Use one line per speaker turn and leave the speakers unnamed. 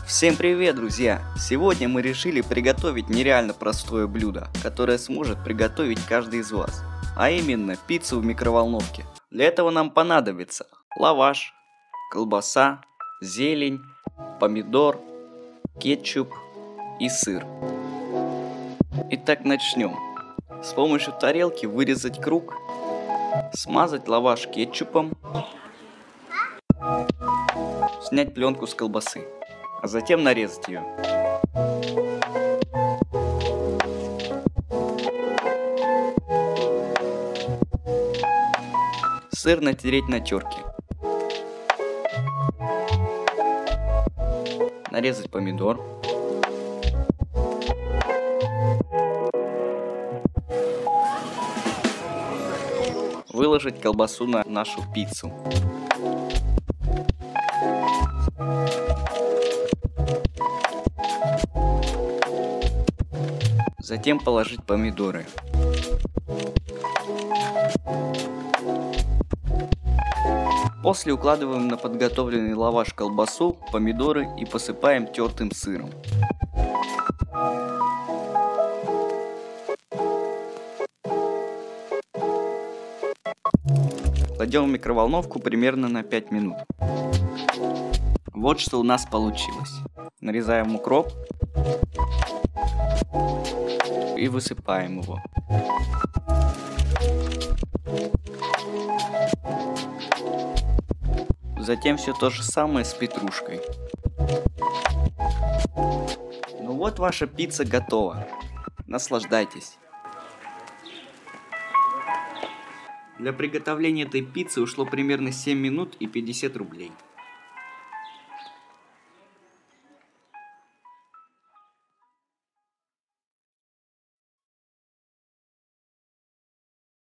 Всем привет, друзья! Сегодня мы решили приготовить нереально простое блюдо, которое сможет приготовить каждый из вас, а именно пиццу в микроволновке. Для этого нам понадобится лаваш, колбаса, зелень, помидор, кетчуп и сыр. Итак, начнем. С помощью тарелки вырезать круг, смазать лаваш кетчупом, снять пленку с колбасы, а затем нарезать ее. Сыр натереть на терке. Нарезать помидор. Выложить колбасу на нашу пиццу. Затем положить помидоры. После укладываем на подготовленный лаваш колбасу, помидоры и посыпаем тертым сыром. Кладем в микроволновку примерно на 5 минут. Вот что у нас получилось. Нарезаем укроп и высыпаем его. Затем все то же самое с петрушкой. Ну вот, ваша пицца готова. Наслаждайтесь. Для приготовления этой пиццы ушло примерно 7 минут и 50 рублей.